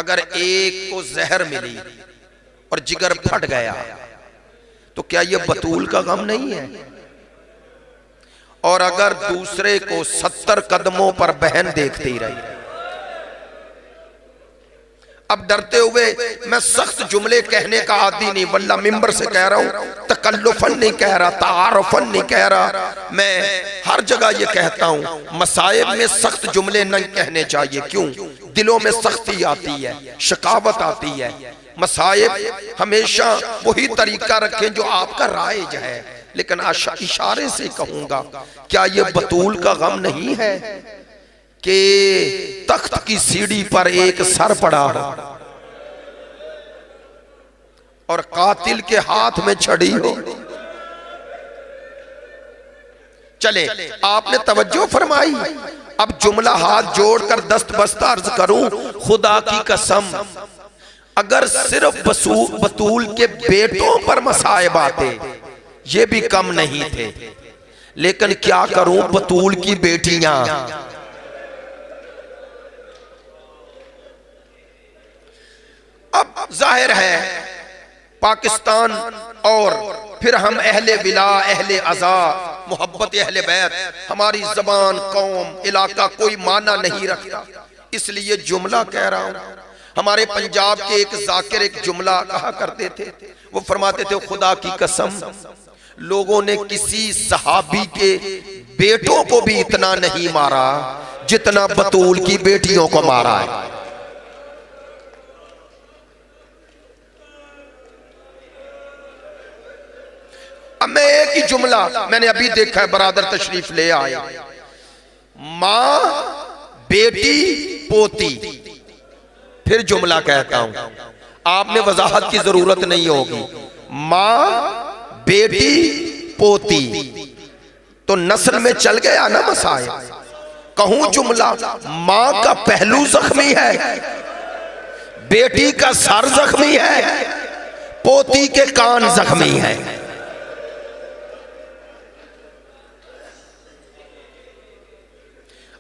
अगर एक को जहर मिली और जिगर फट गया तो क्या ये बतूल का गम नहीं है? और अगर दूसरे को 70 कदमों पर बहन देखती रही। अब डरते हुए मैं सख्त जुमले कहने का आदी नहीं, वल्ला मिंबर से कह रहा हूं, तकल्लुफन नहीं कह रहा, तारुफन नहीं कह रहा, मैं हर जगह ये कहता हूं मसाइब में सख्त जुमले नहीं कहने चाहिए। क्यों? दिलों में सख्ती आती है, शकावत आती है। मसाइब हमेशा वही तरीका रखें जो आपका राइज है, लेकिन इशारे से कहूंगा, क्या ये बतूल का गम नहीं है कि तख्त की सीढ़ी पर एक सर पड़ा हो और कातिल के हाथ में छड़ी हो? चले, आपने तवज्जो फरमाई। अब जुमला हाथ जोड़कर दस्त बस्ता अर्ज करूं, खुदा की कसम अगर सिर्फ बतूल के बेटों पर मसाइब आते ये भी कम नहीं थे, लेकिन क्या करूं, बतूल की बेटियां अब जाहिर है पाकिस्तान और फिर हम अहले विला, अहले अज़ा, मोहब्बत अहले बैत, हमारी जबान, कौम, इलाका कोई माना नहीं रखता, इसलिए जुमला कह रहा हूं। हमारे पंजाब के एक जाकिर एक जुमला कहा करते थे, वो फरमाते थे, खुदा की कसम लोगों ने किसी सहाबी के बेटों को भी इतना नहीं मारा जितना बतूल की बेटियों को मारा है। अब मैं एक ही जुमला मैंने अभी देखा है, बरादर तशरीफ ले आए, मां, बेटी, पोती, फिर जुमला कहता हूं, आपने वजाहत की जरूरत नहीं होगी। मां, बेटी, पोती, तो नस्ल में चल गया ना मसाइल। कहूं जुमला, मां का पहलू जख्मी है, बेटी का सर जख्मी है, पोती के कान जख्मी है।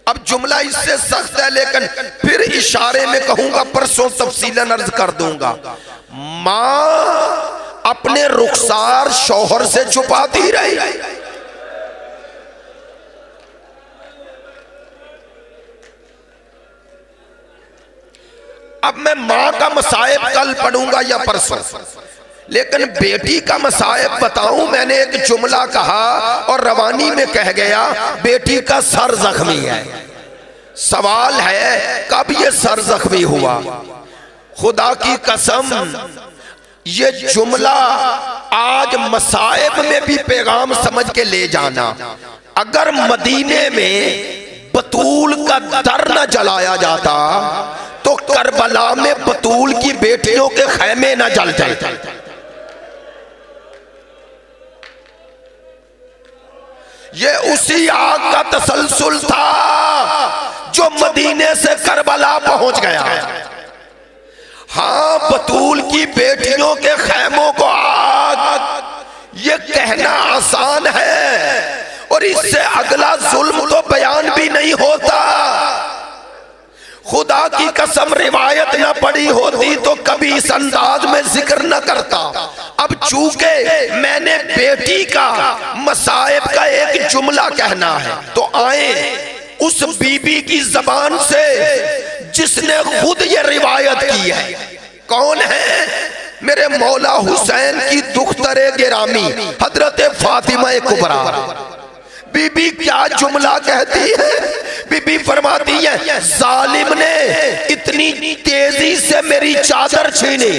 अब जुमला इससे सख्त है, लेकिन फिर इशारे में कहूंगा, परसों तफसीलन अर्ज कर दूंगा। मां अपने रुखसार शौहर से छुपाती रही, अब मैं मां का मसाइब कल पढ़ूंगा या परसों, लेकिन बेटी का मसाइब बताऊं। मैंने एक जुमला कहा और रवानी में कह गया, बेटी का सर जख्मी है। सवाल है कब ये सर जख्मी हुआ? खुदा की कसम ये जुमला आज मसाइब में भी पैगाम समझ के ले जाना। अगर मदीने में बतूल का दर न जलाया जाता तो करबला में बतूल की बेटियों के खैमे न जल जाते। ये उसी आग का तसलसल था जो मदीने से करबला पहुंच गया। हाँ, बतूल की बेटियों के खैमों को आग, ये कहना आसान है और इससे अगला जुल्म तो बयान भी नहीं होता। खुदा की कसम रिवायत न पड़ी होती तो कभी इस अंदाज में जिक्र न करता। अब चूंकि मैंने बेटी का मसाइब का एक जुमला कहना है तो आए उस बीबी की जबान से जिसने खुद ये रिवायत की है। कौन है? मेरे मौला हुसैन की दुख्तरे गिरामी हजरत फातिमा कुबरा। बीबी क्या जुमला कहती है? बीबी फरमाती है, जालिम ने इतनी तेजी से मेरी चादर छीनी।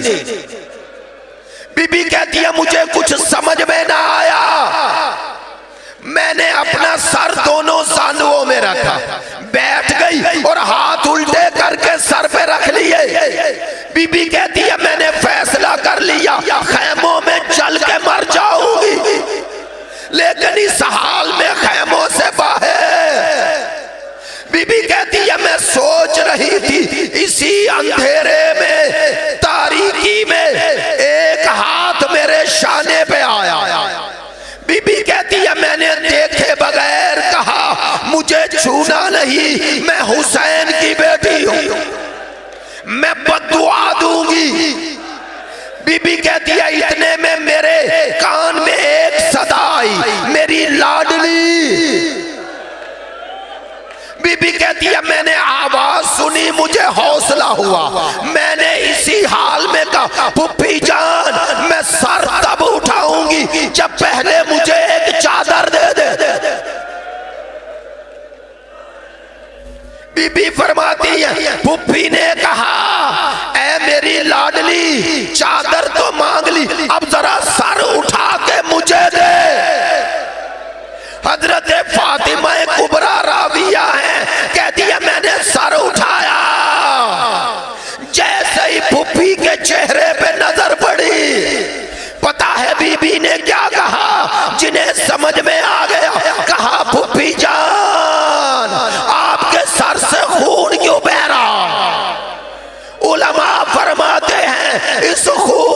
बीबी कहती है, मुझे कुछ समझ में ना आया, मैंने अपना सर दोनों सांधुओं में रखा, बैठ गई और हाथ उल्टे करके सर पे रख लिए। बीबी कहती है, मैंने फैसला कर लिया खैमों में चल के मर जाऊंगी, लेकिन इस हाल में खैमों से बाहर। बीबी कहती है, मैं सोच रही थी इसी अंधेरे में, तारीकी में एक हाथ मेरे शाने पे आया। बीबी कहती है, मैंने देखे बगैर कहा, मुझे छूना नहीं, मैं हुसैन की बेटी हूं। मैं बद्दुआ दूंगी। बीबी कहती है इतने में मेरे कान में एक सदा आई, मेरी लाडली। बीबी कहती है मैंने आवाज सुनी, मुझे हौसला हुआ, मैंने इसी हाल में कहा फूफी जान मैं सर तब उठाऊंगी जब पहले मुझे एक चादर दे दे। बीबी फरमाती है फूफी ने कहा ऐ मेरी लाडली चादर तो मांग ली, अब जरा सर उठा के मुझे दे। हजरत फातिमा कुबरा राविया है, कहती है मैंने सर उठाया, जैसे ही फूफी के चेहरे पे नजर पड़ी, पता है बीबी ने क्या कहा? जिन्हें समझ में आ गया, कहा फूफी जान आपके सर से खून क्यों बह रहा? उलमा फरमाते हैं इस खून